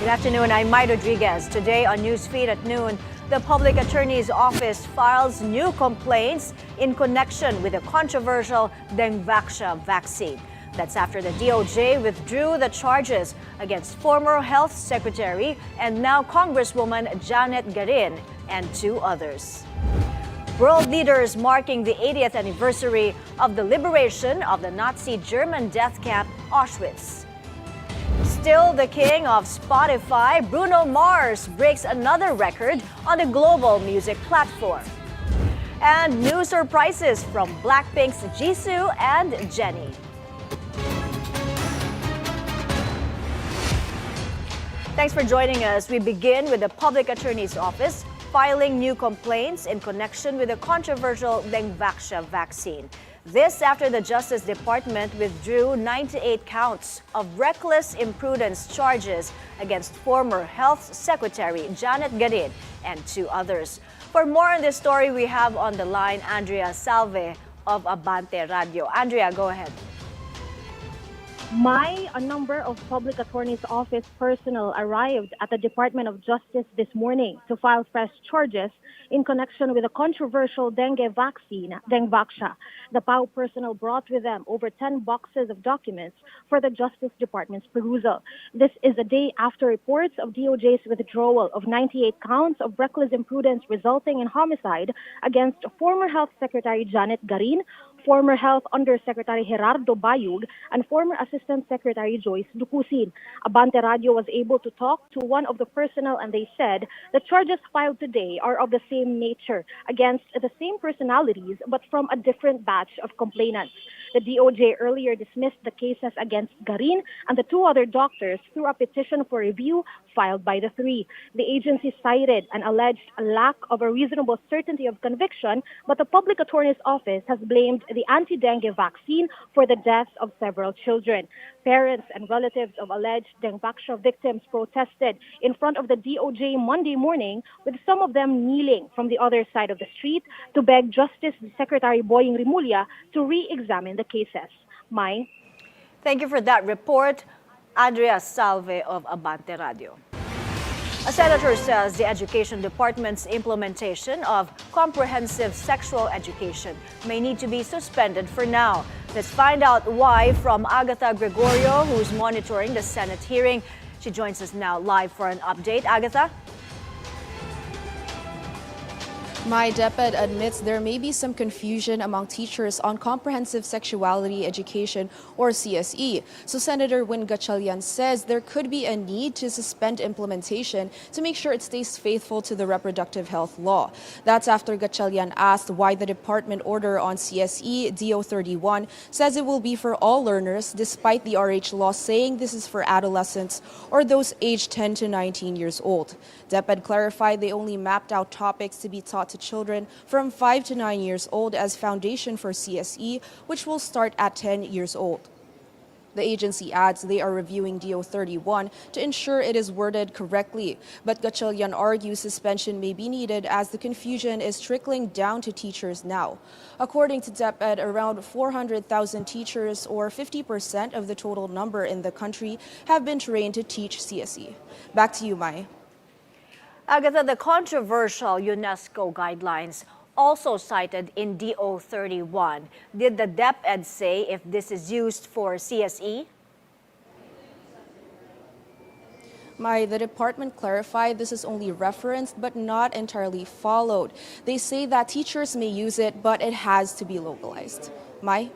afternoon, I'm Mai Rodriguez. Today on Newsfeed at noon, the Public Attorney's Office files new complaints in connection with the controversial Dengvaxia vaccine. That's after the DOJ withdrew the charges against former Health Secretary and now Congresswoman Janette Garin and two others. World leaders marking the 80th anniversary of the liberation of the Nazi German death camp Auschwitz. Still the king of Spotify, Bruno Mars breaks another record on the global music platform. And new surprises from BLACKPINK's Jisoo and Jennie. Thanks for joining us. We begin with the Public Attorney's Office filing new complaints in connection with the controversial Dengvaxia vaccine. This after the Justice Department withdrew 98 counts of reckless imprudence charges against former Health Secretary Janette Garin and two others. For more on this story, we have on the line Andrea Salve of Abante Radio. Andrea, go ahead. A number of Public Attorney's Office personnel arrived at the Department of Justice this morning to file fresh charges in connection with the controversial dengue vaccine, Dengvaxia. The PAO personnel brought with them over 10 boxes of documents for the Justice Department's perusal. This is a day after reports of DOJ's withdrawal of 98 counts of reckless imprudence resulting in homicide against former Health Secretary Janette Garin, former Health Undersecretary Gerardo Bayug, and former Assistant Secretary Joyce Ducusin. Abante Radio was able to talk to one of the personnel and they said the charges filed today are of the same nature against the same personalities but from a different batch of complainants. The DOJ earlier dismissed the cases against Garin and the two other doctors through a petition for review filed by the three. The agency cited an alleged lack of a reasonable certainty of conviction, but the Public Attorney's Office has blamed the anti-dengue vaccine for the deaths of several children. Parents and relatives of alleged Dengvaxia victims protested in front of the DOJ Monday morning, with some of them kneeling from the other side of the street to beg Justice Secretary Boying Rimulya to re-examine the cases. Mai? Thank you for that report, Andrea Salve of Abante Radio. A senator says the Education Department's implementation of comprehensive sexual education may need to be suspended for now. Let's find out why from Agatha Gregorio, who's monitoring the Senate hearing. She joins us now live for an update. Agatha? Mai DepEd admits there may be some confusion among teachers on comprehensive sexuality education, or CSE. So Senator Win Gatchalian says there could be a need to suspend implementation to make sure it stays faithful to the reproductive health law. That's after Gatchalian asked why the department order on CSE DO 31 says it will be for all learners, despite the RH law saying this is for adolescents or those aged 10 to 19 years old. DepEd clarified they only mapped out topics to be taught to children from 5 to 9 years old as foundation for CSE, which will start at 10 years old. The agency adds they are reviewing DO 31 to ensure it is worded correctly, but Gatchalian argues suspension may be needed as the confusion is trickling down to teachers now. According to DepEd, around 400,000 teachers, or 50% of the total number in the country, have been trained to teach CSE. Back to you, Mai. Agatha, the controversial UNESCO guidelines also cited in DO 31. Did the DepEd say if this is used for CSE? Mai, the department clarified this is only referenced but not entirely followed. They say that teachers may use it, but it has to be localized. Mai?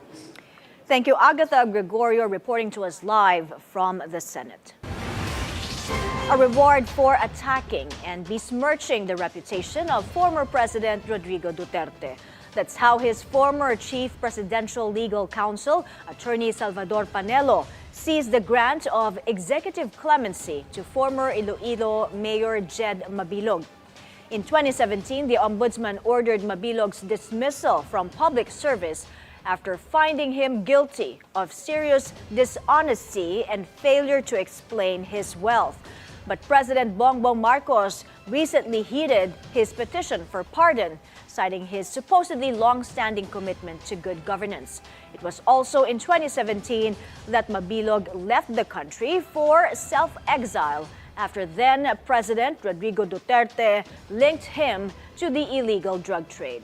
Thank you, Agatha Gregorio, reporting to us live from the Senate. A reward for attacking and besmirching the reputation of former President Rodrigo Duterte. That's how his former chief presidential legal counsel, Attorney Salvador Panelo, sees the grant of executive clemency to former Iloilo Mayor Jed Mabilog. In 2017, the ombudsman ordered Mabilog's dismissal from public service after finding him guilty of serious dishonesty and failure to explain his wealth. But President Bongbong Marcos recently heeded his petition for pardon, citing his supposedly long-standing commitment to good governance. It was also in 2017 that Mabilog left the country for self-exile after then-President Rodrigo Duterte linked him to the illegal drug trade.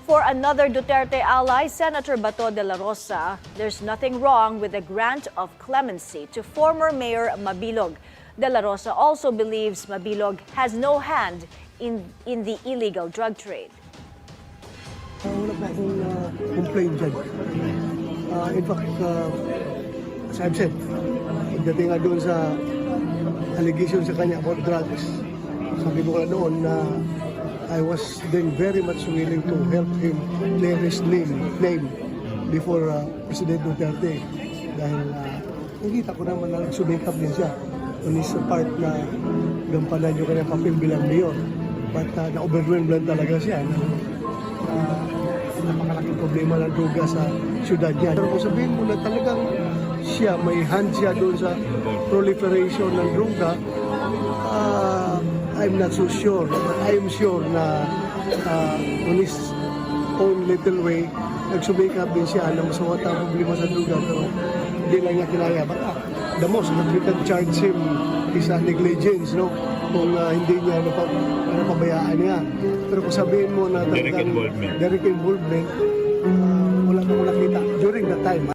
For another Duterte ally, Senator Bato de la Rosa, there's nothing wrong with the grant of clemency to former Mayor Mabilog. De la Rosa also believes Mabilog has no hand in the illegal drug trade. Wala pa akong complaint dyan. In fact, as I've said, pagdating nga doon sa allegation sa kanya about drugs, sabi ko nga noon na I was then very much willing to help him clear his name before President Duterte. Dahil nakita ko naman na nagsumikap din siya on his part na gampanan yung kanyang papel bilang mayor. But na-overwhelmed lang talaga siya. Napakalaking problema ng droga sa syudad niya. Pero kung sabihin mo na talagang siya, may hand siya doon sa proliferation ng droga, I'm not so sure, but I'm sure na on his own little way, nagsumikap din siya na masawat ang problema sa droga, pero hindi lang niya kinaya. But the most that we can charge him is negligence, no? Kung hindi niya napabayaan niya. Pero kung sabihin mo na talagang direct involvement, wala kang nakita during that time.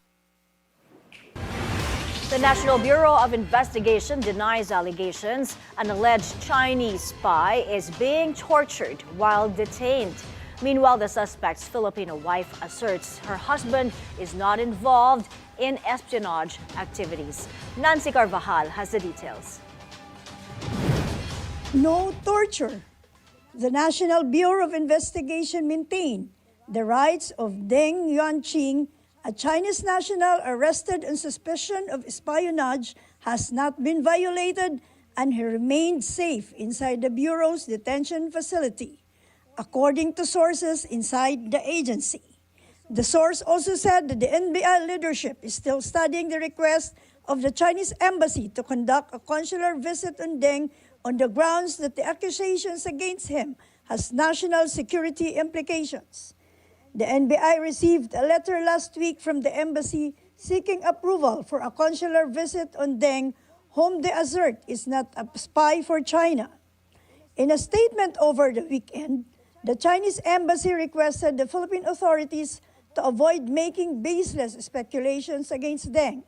The National Bureau of Investigation denies allegations an alleged Chinese spy is being tortured while detained. Meanwhile, the suspect's Filipino wife asserts her husband is not involved in espionage activities. Nancy Carvajal has the details. No torture. The National Bureau of Investigation maintained the rights of Deng Yuanqing, a Chinese national arrested on suspicion of espionage, has not been violated and he remained safe inside the Bureau's detention facility, according to sources inside the agency. The source also said that the NBI leadership is still studying the request of the Chinese embassy to conduct a consular visit on Deng on the grounds that the accusations against him has national security implications. The NBI received a letter last week from the embassy seeking approval for a consular visit on Deng, whom they assert is not a spy for China. In a statement over the weekend, the Chinese embassy requested the Philippine authorities to avoid making baseless speculations against Deng.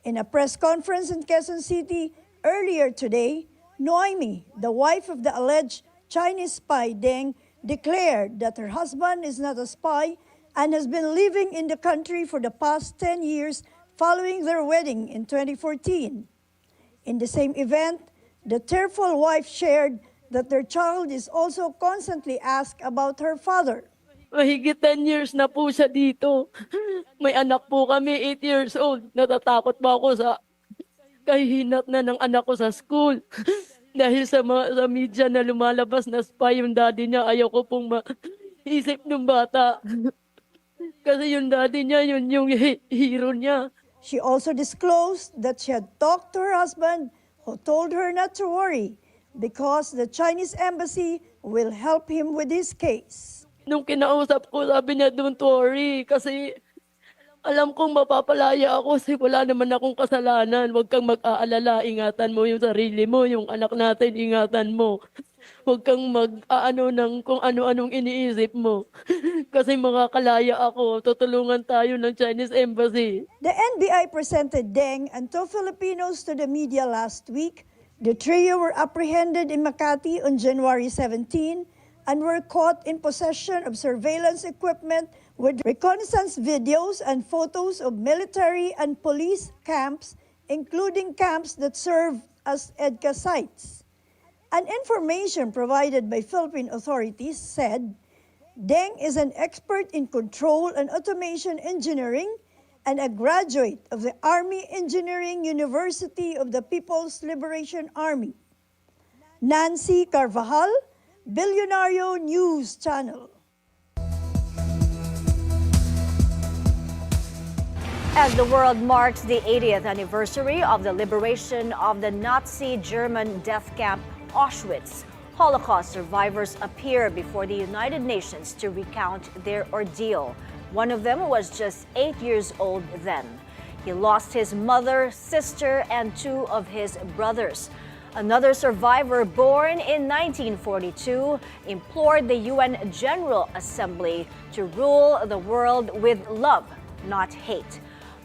In a press conference in Quezon City earlier today, Noemi, the wife of the alleged Chinese spy Deng, declared that her husband is not a spy and has been living in the country for the past 10 years following their wedding in 2014. In the same event, the tearful wife shared that their child is also constantly asked about her father. Mahigit 10 years na po siya dito. May anak po kami, 8 years old. Natatakot pa ako sa kahihinat na ng anak ko sa school. Dahil sa media na lumalabas na spy yung daddy niya, ayaw ko pong maisip ng bata. Kasi yung daddy niya, yun yung hero niya. She also disclosed that she had talked to her husband, who told her not to worry because the Chinese embassy will help him with his case. Nung kinausap ko, sabi niya, don't worry, kasi alam kong mapapalaya ako kasi wala naman akong kasalanan. Huwag kang mag-aalala, ingatan mo yung sarili mo, yung anak natin, ingatan mo. Huwag kang mag-aano ng kung ano-anong iniisip mo. Kasi makakalaya ako, tutulungan tayo ng Chinese Embassy. The NBI presented Deng and two Filipinos to the media last week. The trio were apprehended in Makati on January 17 and were caught in possession of surveillance equipment with reconnaissance videos and photos of military and police camps, including camps that serve as EDCA sites. An information provided by Philippine authorities said, Deng is an expert in control and automation engineering and a graduate of the Army Engineering University of the People's Liberation Army. Nancy Carvajal, Bilyonaryo News Channel. As the world marks the 80th anniversary of the liberation of the Nazi German death camp Auschwitz, Holocaust survivors appear before the United Nations to recount their ordeal. One of them was just 8 years old then. He lost his mother, sister, and 2 of his brothers. Another survivor, born in 1942, implored the UN General Assembly to rule the world with love, not hate.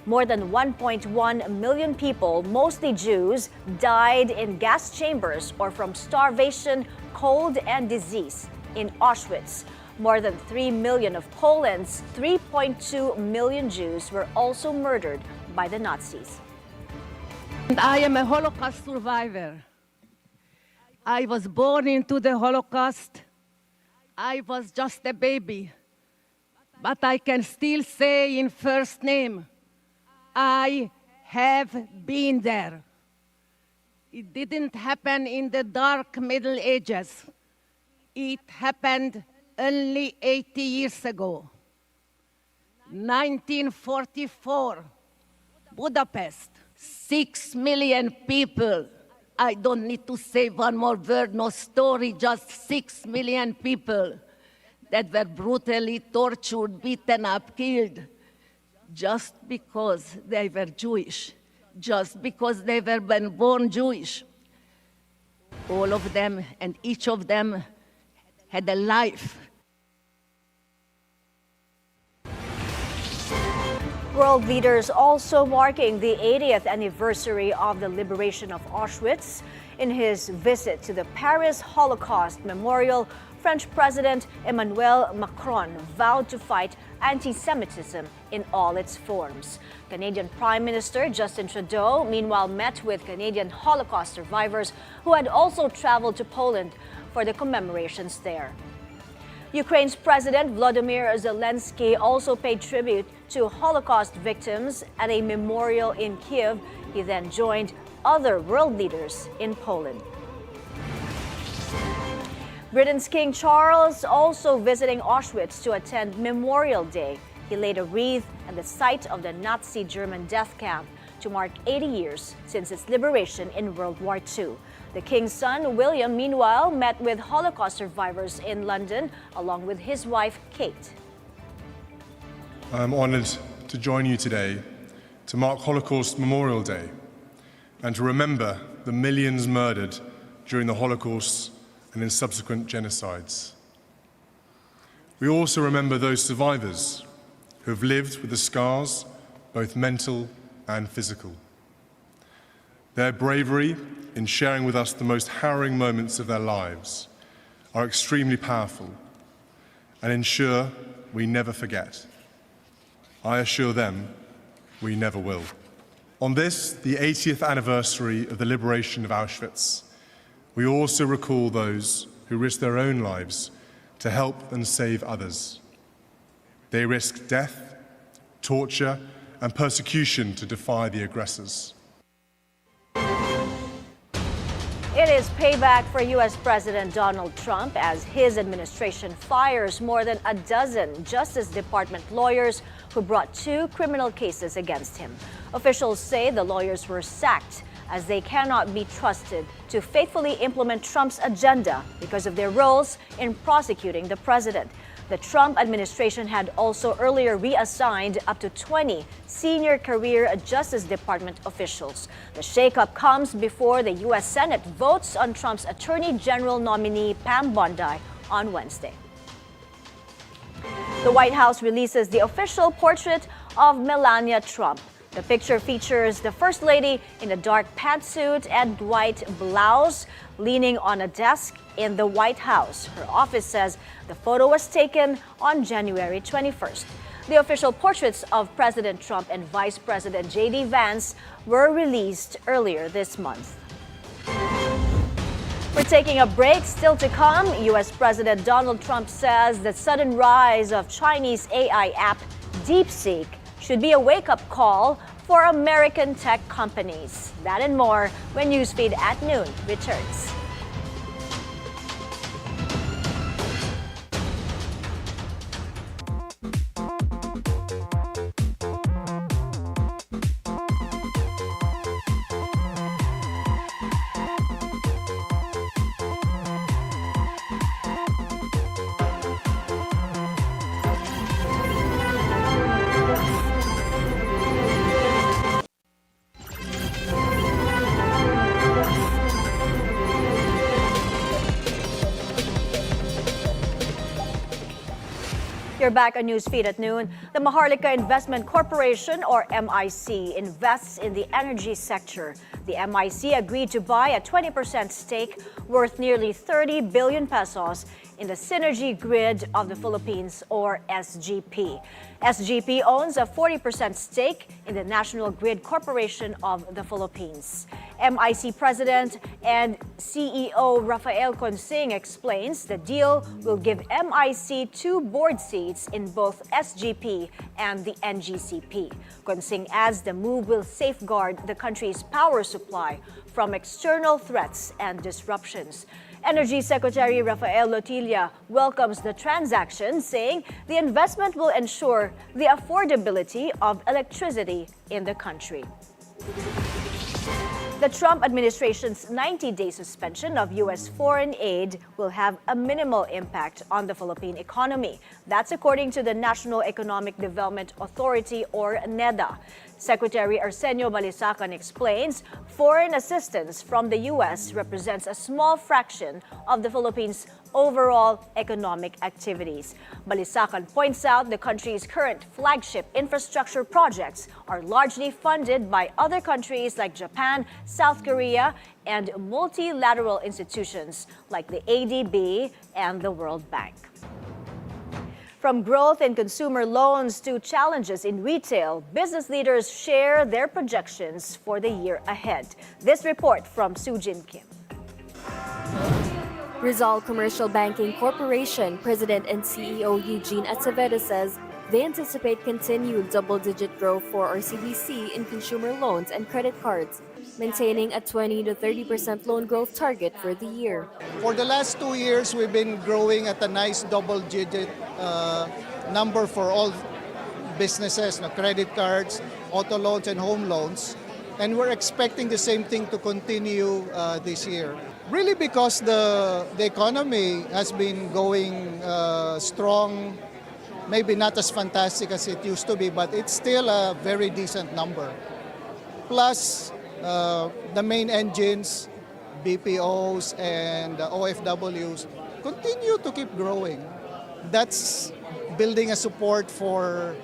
More than 1.1 million people, mostly Jews, died in gas chambers or from starvation, cold, and disease in Auschwitz. More than 3 million of Poland's 3.2 million Jews were also murdered by the Nazis. And I am a Holocaust survivor. I was born into the Holocaust. I was just a baby. But I can still say in first name, I have been there. It didn't happen in the dark Middle Ages. It happened only 80 years ago. 1944, Budapest, 6 million people. I don't need to say one more word, no story, just 6 million people that were brutally tortured, beaten up, killed, just because they were Jewish, just because they were born Jewish. All of them and each of them had a life. World leaders also marking the 80th anniversary of the liberation of Auschwitz. In his visit to the Paris Holocaust Memorial, French President Emmanuel Macron vowed to fight anti-Semitism in all its forms. Canadian Prime Minister Justin Trudeau, meanwhile, met with Canadian Holocaust survivors who had also traveled to Poland for the commemorations there. Ukraine's President Volodymyr Zelensky also paid tribute to Holocaust victims at a memorial in Kyiv. He then joined other world leaders in Poland. Britain's King Charles also visiting Auschwitz to attend Memorial Day. He laid a wreath at the site of the Nazi German death camp to mark 80 years since its liberation in World War II. The king's son, William, meanwhile, met with Holocaust survivors in London, along with his wife, Kate. I'm honored to join you today to mark Holocaust Memorial Day and to remember the millions murdered during the Holocaust and in subsequent genocides. We also remember those survivors who have lived with the scars, both mental and physical. Their bravery in sharing with us the most harrowing moments of their lives are extremely powerful and ensure we never forget. I assure them we never will. On this, the 80th anniversary of the liberation of Auschwitz, we also recall those who risked their own lives to help and save others. They risked death, torture, and persecution to defy the aggressors. It is payback for U.S. President Donald Trump as his administration fires more than a dozen Justice Department lawyers who brought 2 criminal cases against him. Officials say the lawyers were sacked as they cannot be trusted to faithfully implement Trump's agenda because of their roles in prosecuting the president. The Trump administration had also earlier reassigned up to 20 senior career Justice Department officials. The shakeup comes before the U.S. Senate votes on Trump's Attorney General nominee Pam Bondi on Wednesday. The White House releases the official portrait of Melania Trump. The picture features the First Lady in a dark pantsuit and white blouse, leaning on a desk in the White House. Her office says the photo was taken on January 21st. The official portraits of President Trump and Vice President J.D. Vance were released earlier this month. We're taking a break. Still to come, U.S. President Donald Trump says the sudden rise of Chinese AI app DeepSeek should be a wake-up call for American tech companies. That and more when Newsfeed at Noon returns. You're back on Newsfeed at noon. The Maharlika Investment Corporation, or MIC, invests in the energy sector. The MIC agreed to buy a 20% stake worth nearly 30 billion pesos in the Synergy Grid of the Philippines, or SGP. SGP owns a 40% stake in the National Grid Corporation of the Philippines. MIC President and CEO Rafael Consing explains the deal will give MIC 2 board seats in both SGP and the NGCP. Consing adds the move will safeguard the country's power supply from external threats and disruptions. Energy Secretary Rafael Lotilla welcomes the transaction, saying the investment will ensure the affordability of electricity in the country. The Trump administration's 90-day suspension of U.S. foreign aid will have a minimal impact on the Philippine economy. That's according to the National Economic Development Authority, or NEDA. Secretary Arsenio Balisacan explains foreign assistance from the U.S. represents a small fraction of the Philippines' overall economic activities. Balisacan points out the country's current flagship infrastructure projects are largely funded by other countries like Japan, South Korea, and multilateral institutions like the ADB and the World Bank. From growth in consumer loans to challenges in retail, business leaders share their projections for the year ahead. This report from Sujin Kim. Rizal Commercial Banking Corporation President and CEO Eugene Acevedo says they anticipate continued double-digit growth for RCBC in consumer loans and credit cards, maintaining a 20 to 30% loan growth target for the year. For the last 2 years, we've been growing at a nice double-digit number for all businesses, credit cards, auto loans, and home loans. And we're expecting the same thing to continue this year. Really because the economy has been going strong, maybe not as fantastic as it used to be, but it's still a very decent number. Plus, the main engines, BPOs and OFWs, continue to keep growing. That's building a support for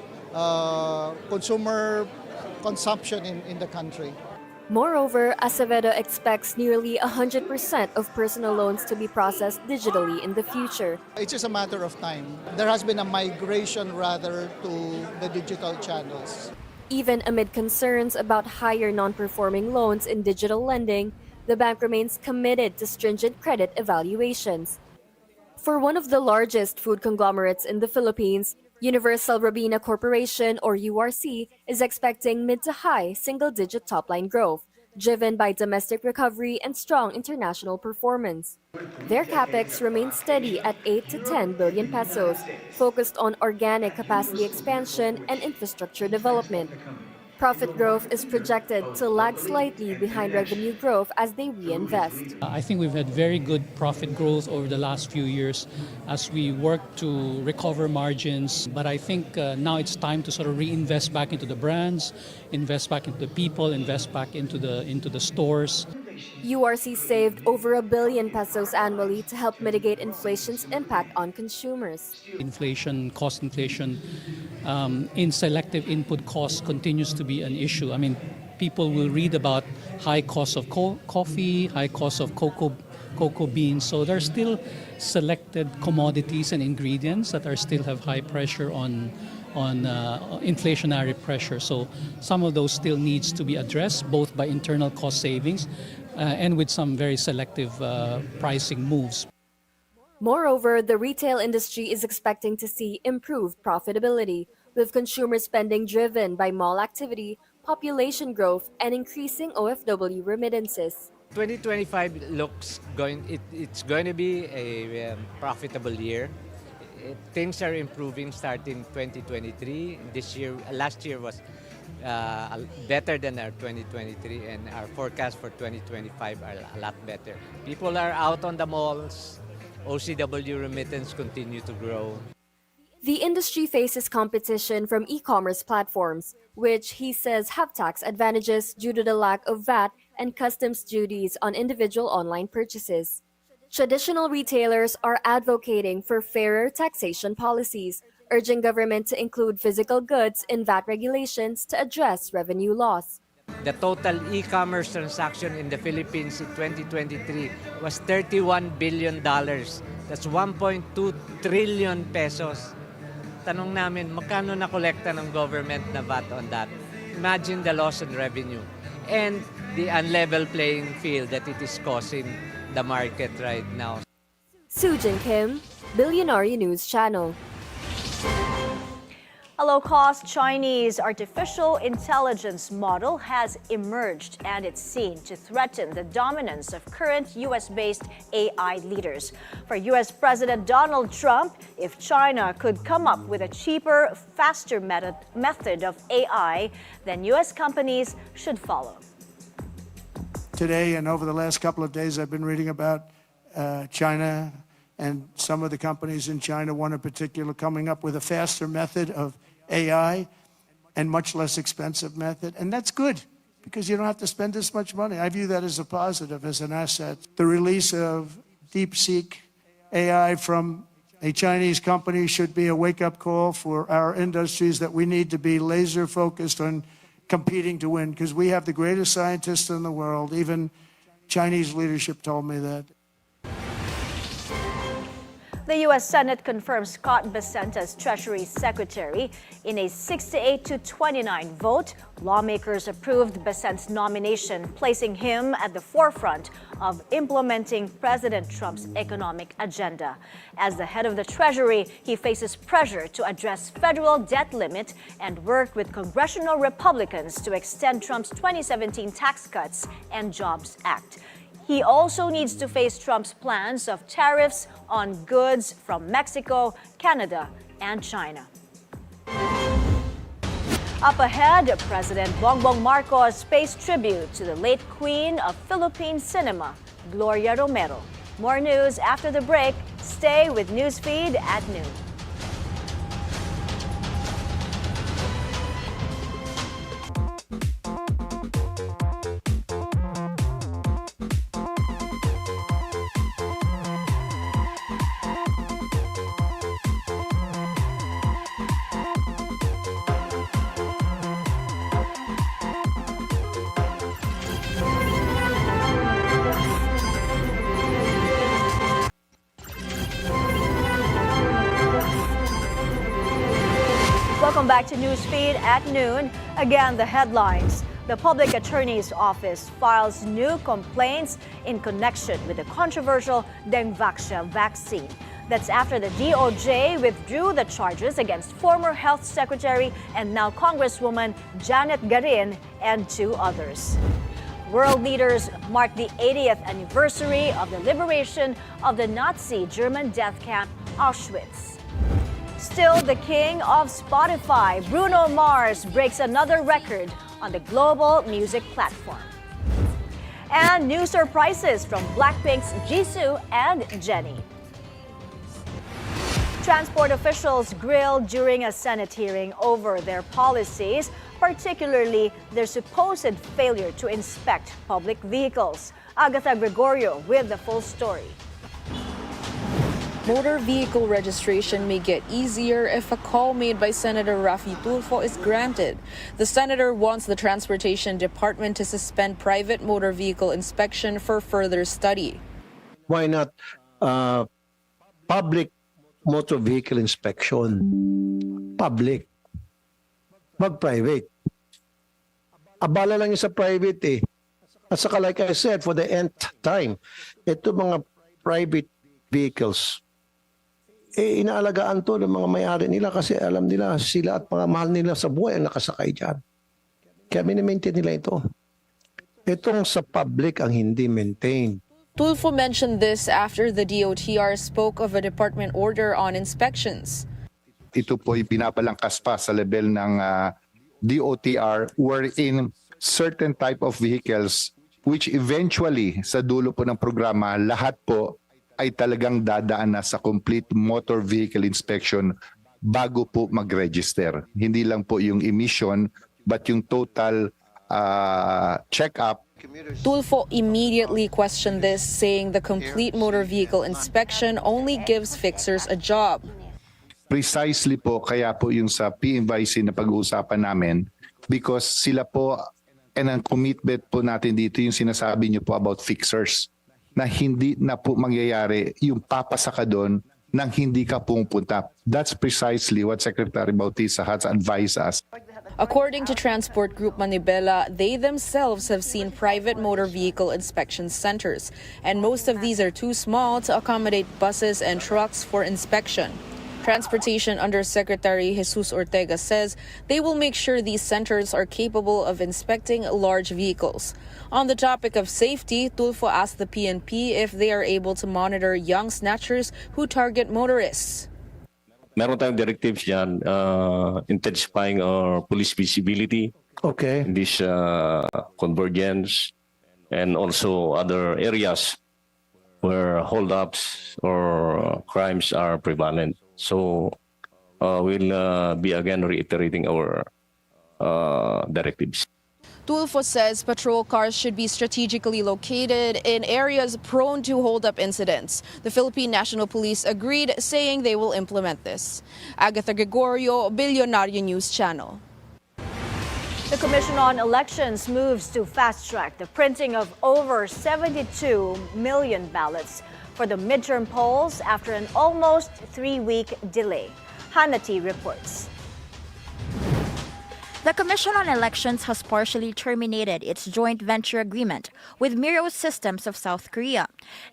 consumer consumption in the country. Moreover, Acevedo expects nearly 100% of personal loans to be processed digitally in the future. It's just a matter of time. There has been a migration rather to the digital channels. Even amid concerns about higher non-performing loans in digital lending, the bank remains committed to stringent credit evaluations. For one of the largest food conglomerates in the Philippines, Universal Robina Corporation, or URC, is expecting mid to high single-digit top-line growth, driven by domestic recovery and strong international performance. Their capex remains steady at 8 to 10 billion pesos, focused on organic capacity expansion and infrastructure development. Profit growth is projected to lag slightly behind revenue growth as they reinvest. I think we've had very good profit growth over the last few years as we work to recover margins. But I think now it's time to sort of reinvest back into the brands, invest back into the people, invest back into the stores. URC saved over 1 billion pesos annually to help mitigate inflation's impact on consumers. Cost inflation in selective input costs continues to be an issue. I mean, people will read about high costs of coffee, high costs of cocoa beans. So there's still selected commodities and ingredients that are still have high pressure on inflationary pressure. So some of those still needs to be addressed both by internal cost savings and with some very selective pricing moves. Moreover, the retail industry is expecting to see improved profitability, with consumer spending driven by mall activity, population growth, and increasing OFW remittances. 2025 it's going to be a profitable year. Things are improving starting 2023. Last year was better than our 2023, and our forecast for 2025 are a lot better. People are out on the malls. OCW remittance continue to grow. The industry faces competition from e-commerce platforms, which he says have tax advantages due to the lack of VAT and customs duties on individual online purchases. Traditional retailers are advocating for fairer taxation policies, urging government to include physical goods in VAT regulations to address revenue loss. The total e-commerce transaction in the Philippines in 2023 was $31 billion. That's 1.2 trillion pesos. Tanong namin, magkano na-kolekta ng government na VAT on that? Imagine the loss in revenue and the unlevel playing field that it is causing the market right now. Sujin Kim, Bilyonaryo News Channel. A low-cost Chinese artificial intelligence model has emerged, and it's seen to threaten the dominance of current U.S.-based AI leaders. For U.S. President Donald Trump, if China could come up with a cheaper, faster method of AI, then U.S. companies should follow. Today and over the last couple of days, I've been reading about China and some of the companies in China, one in particular, coming up with a faster method of AI and much less expensive method. And that's good because you don't have to spend this much money. I view that as a positive, as an asset. The release of DeepSeek AI from a Chinese company should be a wake-up call for our industries that we need to be laser focused on competing to win because we have the greatest scientists in the world. Even Chinese leadership told me that. The U.S. Senate confirmed Scott Bessent as Treasury Secretary. In a 68-29 vote, lawmakers approved Bessent's nomination, placing him at the forefront of implementing President Trump's economic agenda. As the head of the Treasury, he faces pressure to address federal debt limit and work with congressional Republicans to extend Trump's 2017 Tax Cuts and Jobs Act. He also needs to face Trump's plans of tariffs on goods from Mexico, Canada, and China. Up ahead, President Bongbong Marcos pays tribute to the late queen of Philippine cinema, Gloria Romero. More news after the break. Stay with Newsfeed at noon. Welcome back to Newsfeed at noon. Again, the headlines. The Public Attorney's Office files new complaints in connection with the controversial Dengvaxia vaccine. That's after the DOJ withdrew the charges against former Health Secretary and now Congresswoman Janette Garin and 2 others. World leaders mark the 80th anniversary of the liberation of the Nazi German death camp Auschwitz. Still the king of Spotify, Bruno Mars breaks another record on the global music platform. And new surprises from BLACKPINK's Jisoo and Jennie. Transport officials grilled during a Senate hearing over their policies, particularly their supposed failure to inspect public vehicles. Agatha Gregorio with the full story. Motor vehicle registration may get easier if a call made by Senator Raffy Tulfo is granted. The senator wants the Transportation Department to suspend private motor vehicle inspection for further study. Why not public motor vehicle inspection? Public. Wag private. Abala lang yung sa private eh. At saka like I said, for the nth time, ito mga private vehicles, inaalagaan to ng mga may-ari nila kasi alam nila sila at mga mahal nila sa buhay ang nakasakay dyan. Kaya mini-maintain nila ito. Itong sa public ang hindi maintain. Tulfo mentioned this after the DOTR spoke of a department order on inspections. Ito po ay pinapalangkas pa sa level ng DOTR wherein certain type of vehicles which eventually sa dulo po ng programa lahat po ay talagang dadaan na sa complete motor vehicle inspection bago po mag-register. Hindi lang po yung emission but yung total check-up. Tulfo immediately questioned this, saying the complete motor vehicle inspection only gives fixers a job. Precisely po, kaya po yung sa PMYC na pag-uusapan namin, because sila po, and ang commitment po natin dito yung sinasabi niyo po about fixers, na hindi na po mangyayari yung papasa ka doon nang hindi ka pumunta. That's precisely what Secretary Bautista has advised us. According to Transport Group Manibela, they themselves have seen private motor vehicle inspection centers, and most of these are too small to accommodate buses and trucks for inspection. Transportation Undersecretary Jesus Ortega says they will make sure these centers are capable of inspecting large vehicles. On the topic of safety, Tulfo asked the PNP if they are able to monitor young snatchers who target motorists. Meron tayong directives dyan, intensifying our police visibility Okay. in this convergence and also other areas where holdups or crimes are prevalent. So we'll be again reiterating our directives. Tulfo says patrol cars should be strategically located in areas prone to hold-up incidents. The Philippine National Police agreed, saying they will implement this. Agatha Gregorio, Bilyonaryo News Channel. The Commission on Elections moves to fast-track the printing of over 72 million ballots for the midterm polls after an almost 3-week delay. Hanati reports. The Commission on Elections has partially terminated its joint venture agreement with Miro Systems of South Korea,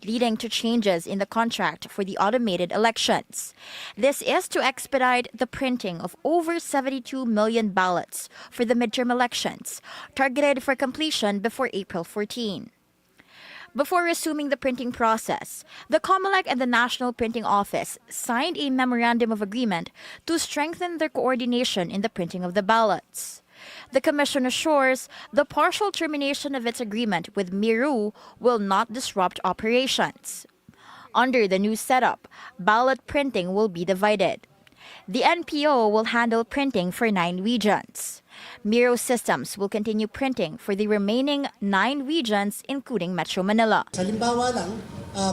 leading to changes in the contract for the automated elections. This is to expedite the printing of over 72 million ballots for the midterm elections, targeted for completion before April 14. Before resuming the printing process, the COMELEC and the National Printing Office signed a memorandum of agreement to strengthen their coordination in the printing of the ballots. The Commission assures the partial termination of its agreement with Miru will not disrupt operations. Under the new setup, ballot printing will be divided. The NPO will handle printing for 9 regions. Miro Systems will continue printing for the remaining 9 regions, including Metro Manila. Halimbawa lang,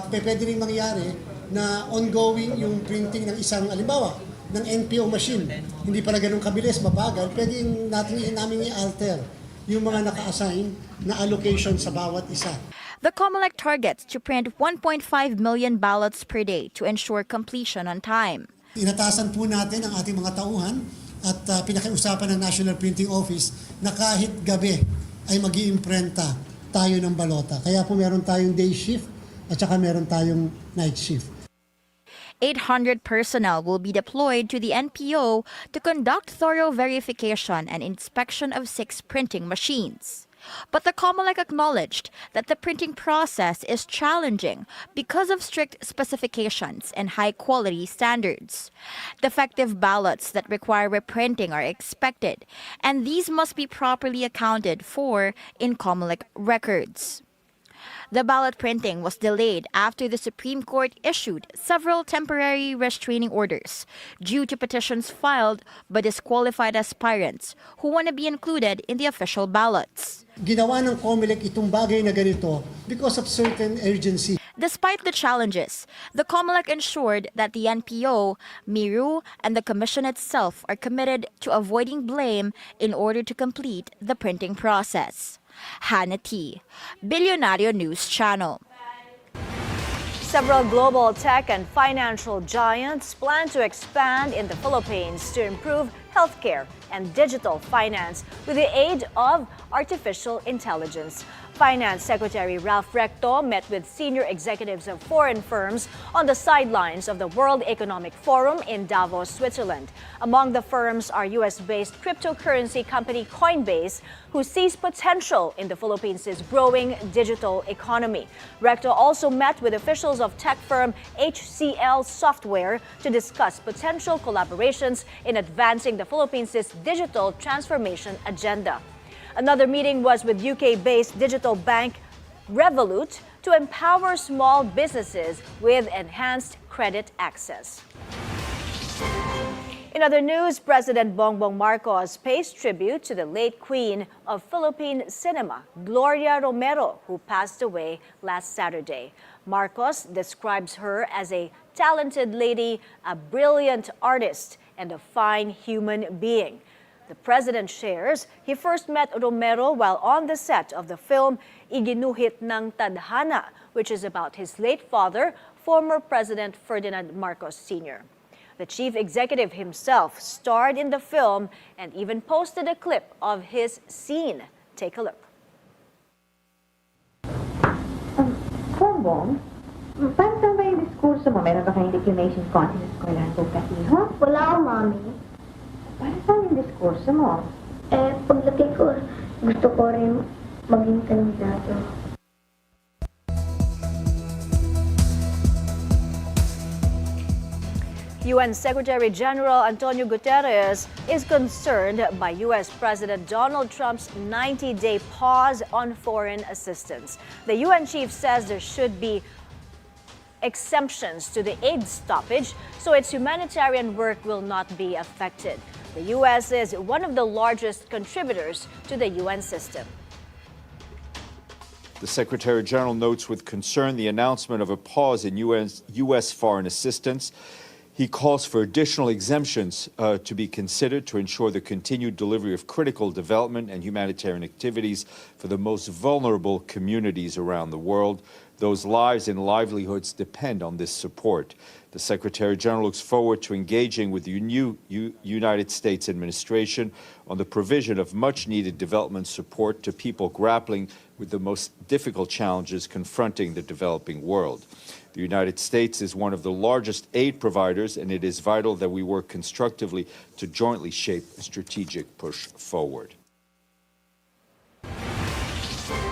pwede rin mangyari na ongoing yung printing ng isang, halimbawa, ng NPO machine. Hindi pala ganun kabilis, mabagal. Pwede namin i-alter yung mga naka-assign na allocation sa bawat isa. The COMELEC targets to print 1.5 million ballots per day to ensure completion on time. Inatasan po natin ang ating mga tauhan at pinakiusapan ng National Printing Office na kahit gabi ay mag-iimprenta tayo ng balota. Kaya po meron tayong day shift at saka meron tayong night shift. 800 personnel will be deployed to the NPO to conduct thorough verification and inspection of 6 printing machines. But the COMELEC acknowledged that the printing process is challenging because of strict specifications and high-quality standards. Defective ballots that require reprinting are expected, and these must be properly accounted for in COMELEC records. The ballot printing was delayed after the Supreme Court issued several temporary restraining orders due to petitions filed by disqualified aspirants who want to be included in the official ballots. Ginawa ng COMELEC itong bagay na ganito because of certain urgency. Despite the challenges, the COMELEC ensured that the NPO, Miru, and the Commission itself are committed to avoiding blame in order to complete the printing process. Hanati, Bilyonaryo News Channel. Several global tech and financial giants plan to expand in the Philippines to improve healthcare and digital finance with the aid of artificial intelligence. Finance Secretary Ralph Recto met with senior executives of foreign firms on the sidelines of the World Economic Forum in Davos, Switzerland. Among the firms are US-based cryptocurrency company Coinbase, who sees potential in the Philippines' growing digital economy. Recto also met with officials of tech firm HCL Software to discuss potential collaborations in advancing the Philippines' digital transformation agenda. Another meeting was with UK-based digital bank Revolut to empower small businesses with enhanced credit access. In other news, President Bongbong Marcos pays tribute to the late queen of Philippine cinema, Gloria Romero, who passed away last Saturday. Marcos describes her as a talented lady, a brilliant artist, and a fine human being. The president shares he first met Romero while on the set of the film Iginuhit ng Tadhana, which is about his late father, former President Ferdinand Marcos Sr. The chief executive himself starred in the film and even posted a clip of his scene. Take a look. Bongbong, paano saan ba yung diskurso mo? Meron ba kayong declamation contest sa eskwelahan po kasi, ha? Wala ako, Mami. Para saan yung diskurso mo? Paglaki ko, gusto ko rin maging kandidato. UN Secretary General Antonio Gutteres is concerned by U.S. President Donald Trump's 90-day pause on foreign assistance. The UN chief says there should be exemptions to the aid stoppage so its humanitarian work will not be affected. The U.S. is one of the largest contributors to the UN system. The Secretary General notes with concern the announcement of a pause in U.S. foreign assistance. He calls for additional exemptions to be considered to ensure the continued delivery of critical development and humanitarian activities for the most vulnerable communities around the world. Those lives and livelihoods depend on this support. The Secretary General looks forward to engaging with the new United States administration on the provision of much-needed development support to people grappling with the most difficult challenges confronting the developing world. The United States is one of the largest aid providers, and it is vital that we work constructively to jointly shape a strategic push forward.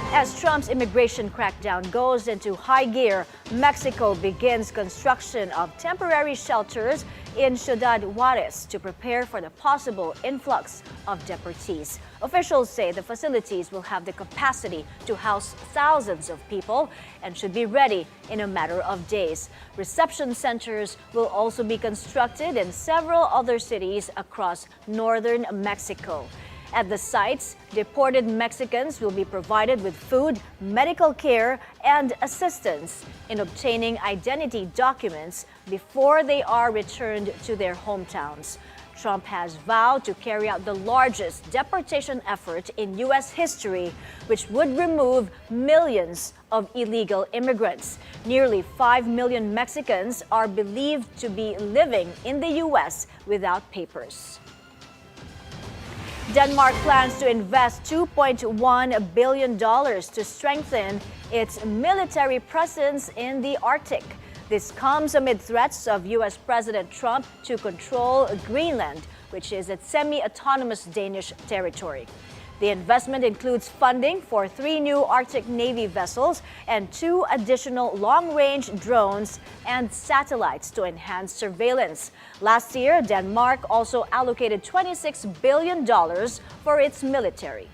As Trump's immigration crackdown goes into high gear, Mexico begins construction of temporary shelters in Ciudad Juarez to prepare for the possible influx of deportees. Officials say the facilities will have the capacity to house thousands of people and should be ready in a matter of days. Reception centers will also be constructed in several other cities across northern Mexico. At the sites, deported Mexicans will be provided with food, medical care, and assistance in obtaining identity documents before they are returned to their hometowns. Trump has vowed to carry out the largest deportation effort in U.S. history, which would remove millions of illegal immigrants. Nearly 5 million Mexicans are believed to be living in the U.S. without papers. Denmark plans to invest $2.1 billion to strengthen its military presence in the Arctic. This comes amid threats of U.S. President Trump to control Greenland, which is a semi-autonomous Danish territory. The investment includes funding for 3 new Arctic Navy vessels and 2 additional long-range drones and satellites to enhance surveillance. Last year, Denmark also allocated $26 billion for its military.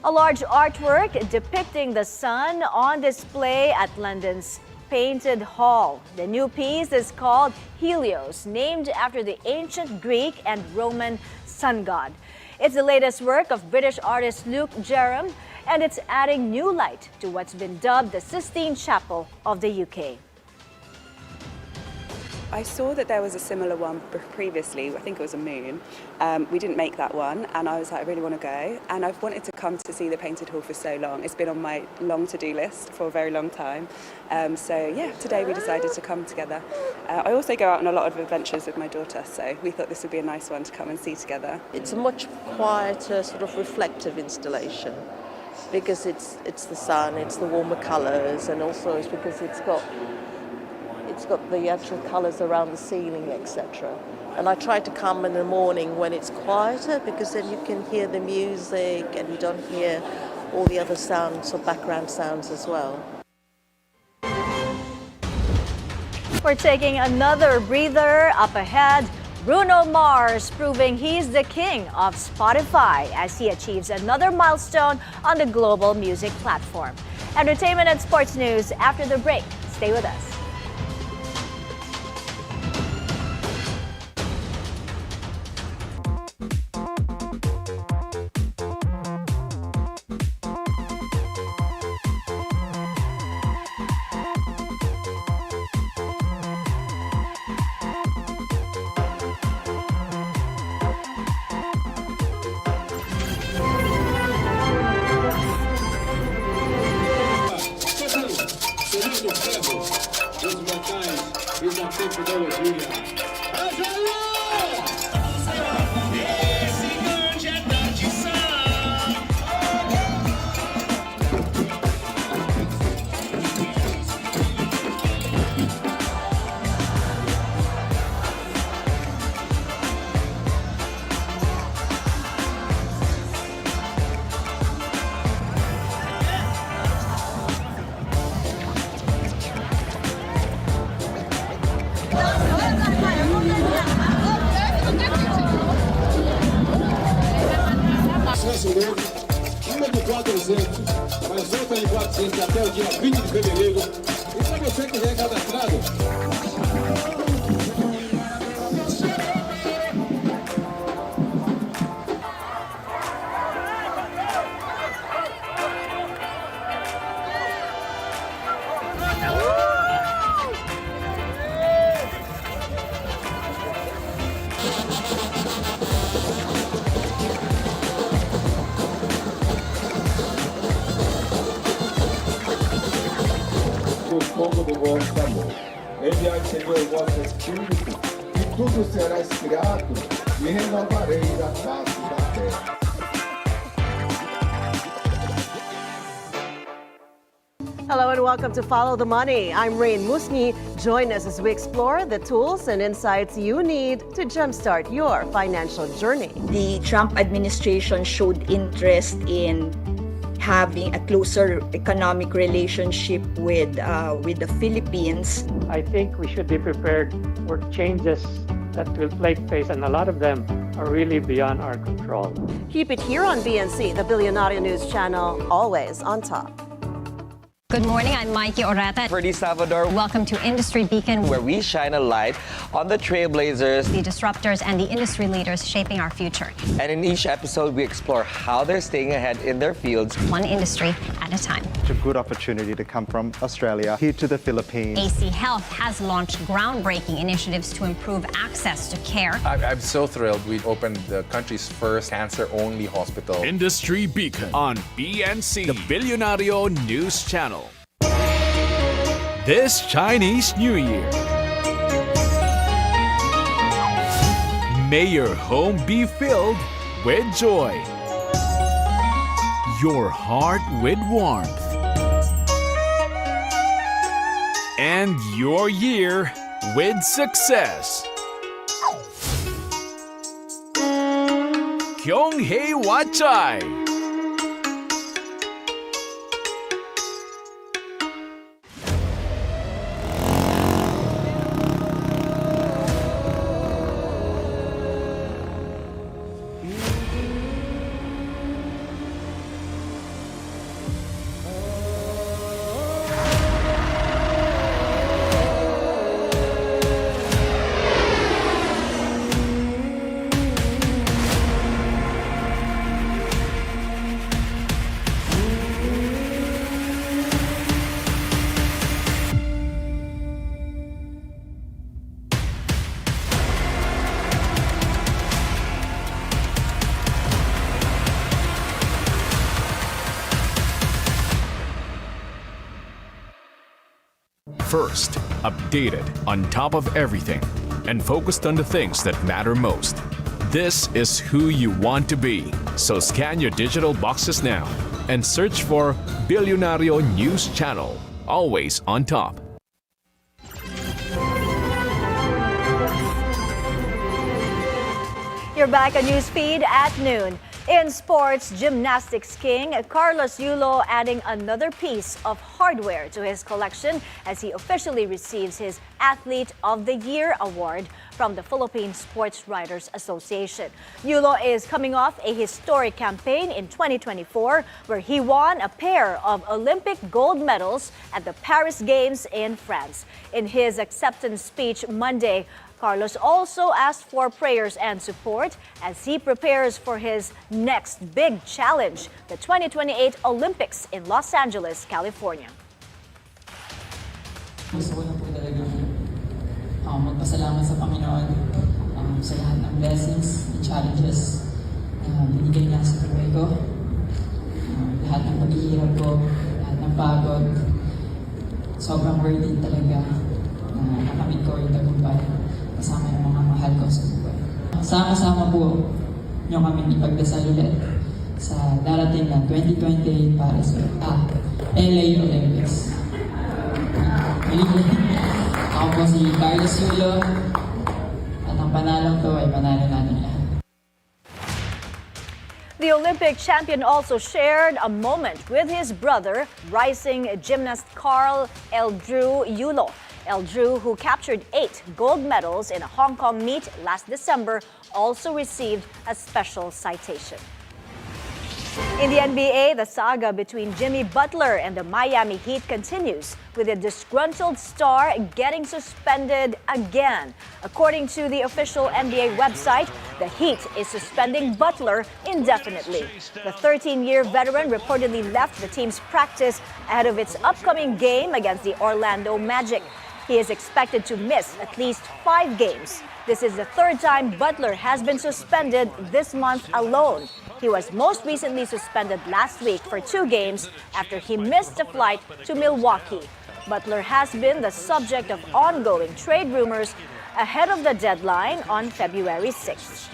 A large artwork depicting the sun on display at London's Painted Hall. The new piece is called Helios, named after the ancient Greek and Roman sun god. It's the latest work of British artist Luke Jerram, and it's adding new light to what's been dubbed the Sistine Chapel of the UK. I saw that there was a similar one previously. I think it was a moon. We didn't make that one, and I was like, I really want to go. And I've wanted to come to see the Painted Hall for so long. It's been on my long to-do list for a very long time. So yeah, today we decided to come together. I also go out on a lot of adventures with my daughter, so we thought this would be a nice one to come and see together. It's a much quieter, sort of reflective installation because it's the sun, it's the warmer colours, and also it's because it's got the actual colours around the ceiling, etc. And I try to come in the morning when it's quieter because then you can hear the music and you don't hear all the other sounds or background sounds as well. We're taking another breather. Up ahead, Bruno Mars proving he's the king of Spotify as he achieves another milestone on the global music platform. Entertainment and sports news after the break. Stay with us. pebbles. Those batalhas, eles já têm pedagogia. Uma de 400, mas outra de 400 até o dia 20 de fevereiro. E para você que já é cadastrado, fogo do vosso amor. Enviai, Senhor, o vosso Espírito, e tudo será criado, e renovareis a face da terra. Hello and welcome to Follow the Money. I'm Rain Musni. Join us as we explore the tools and insights you need to jumpstart your financial journey. The Trump administration showed interest in having a closer economic relationship with the Philippines. I think we should be prepared for changes that will take place, and a lot of them are really beyond our control. Keep it here on BNC, the Bilyonaryo News Channel, always on top. Good morning, I'm Mikey Orata. Ferdy Salvador. Welcome to Industry Beacon, where we shine a light on the trailblazers, the disruptors, and the industry leaders shaping our future. And in each episode, we explore how they're staying ahead in their fields, one industry at a time. It's a good opportunity to come from Australia here to the Philippines. AC Health has launched groundbreaking initiatives to improve access to care. I'm so thrilled we opened the country's first cancer-only hospital. Industry Beacon on BNC, the Bilyonaryo News Channel. This Chinese New Year, may your home be filled with joy, your heart with warmth, and your year with success. Kyonghei Wachai. First, updated, on top of everything, and focused on the things that matter most. This is who you want to be. So scan your digital boxes now and search for Bilyonaryo News Channel, always on top. You're back on Newsfeed at noon. In sports, gymnastics king Carlos Yulo adding another piece of hardware to his collection as he officially receives his Athlete of the Year award from the Philippine Sports Writers Association. Yulo is coming off a historic campaign in 2024 where he won a pair of Olympic gold medals at the Paris Games in France. In his acceptance speech Monday, Carlos also asked for prayers and support as he prepares for his next big challenge, the 2028 Olympics in Los Angeles, California. Gusto ko na po talaga magpasalamat sa Panginoon sa lahat ng blessings and challenges na binigay niya sa buhay ko. Lahat ng paghihirap ko, lahat ng pagod. sobrang worthy talaga na nakamit ko yung tagumpay kasama yung mga mahal ko sa buhay. Sama-sama po nyo kami ipagdasal ulit sa darating na 2028 para sa LA Olympics. Ako po si ExIloilo at ang panalong to ay panalo natin lahat. The Olympic champion also shared a moment with his brother, rising gymnast Withdrew. Withdrew, who captured 8 gold medals in a Hong Kong meet last December, also received a special citation. In the NBA, the saga between Jimmy Butler and the Miami Heat continues, with a disgruntled star getting suspended again. According to the official NBA website, the Heat is suspending Butler indefinitely. The 13-year veteran reportedly left the team's practice ahead of its upcoming game against the Orlando Magic. He is expected to miss at least 5 games. This is the 3rd time Butler has been suspended this month alone. He was most recently suspended last week for 2 games after he missed a flight to Milwaukee. Butler has been the subject of ongoing trade rumors ahead of the deadline on February 6th.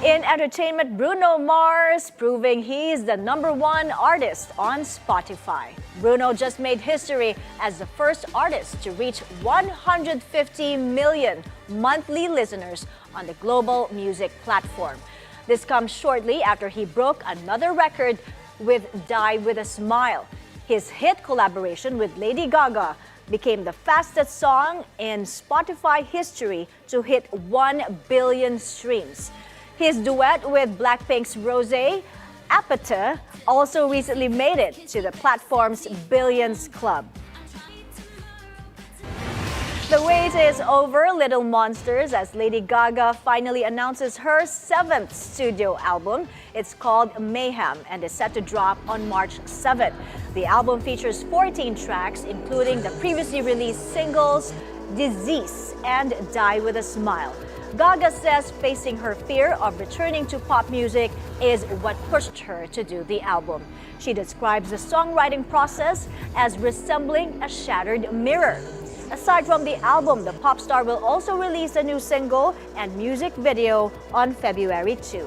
In entertainment, Bruno Mars proving he's the #1 artist on Spotify. Bruno just made history as the first artist to reach 150 million monthly listeners on the global music platform. This comes shortly after he broke another record with Die With a Smile. His hit collaboration with Lady Gaga became the fastest song in Spotify history to hit 1 billion streams. His duet with BLACKPINK's Rosé, Apata, also recently made it to the platform's Billions Club. The wait is over, Little Monsters, as Lady Gaga finally announces her 7th studio album. It's called Mayhem and is set to drop on March 7th. The album features 14 tracks, including the previously released singles Disease and Die With a Smile. Gaga says facing her fear of returning to pop music is what pushed her to do the album. She describes the songwriting process as resembling a shattered mirror. Aside from the album, the pop star will also release a new single and music video on February 2.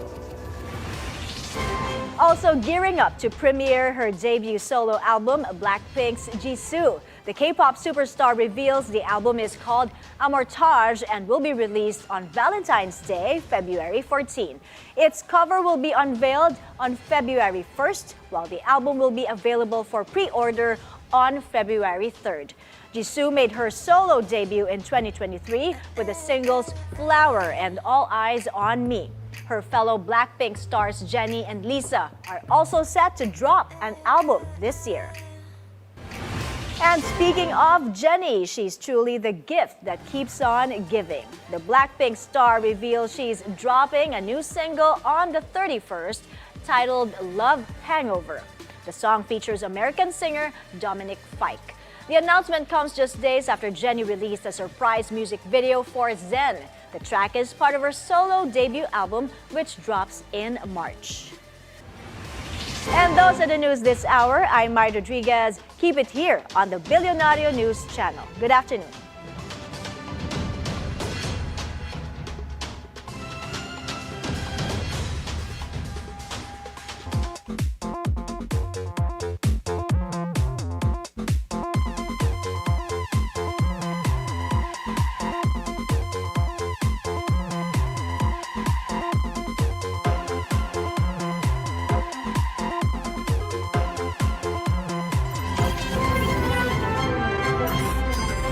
Also gearing up to premiere her debut solo album, BLACKPINK's Jisoo. The K-pop superstar reveals the album is called Unauthorized and will be released on Valentine's Day, February 14. Its cover will be unveiled on February 1st, while the album will be available for pre-order on February 3rd. Jisoo made her solo debut in 2023 with the singles Flower and All Eyes on Me. Her fellow BLACKPINK stars Jennie and Lisa are also set to drop an album this year. And speaking of Jennie, she's truly the gift that keeps on giving. The BLACKPINK star reveals she's dropping a new single on the 31st titled Love Hangover. The song features American singer Dominic Fike. The announcement comes just days after Jennie released a surprise music video for Zen. The track is part of her solo debut album, which drops in March. And those are the news this hour. I'm Mai Rodriguez. Keep it here on the Bilyonaryo News Channel. Good afternoon.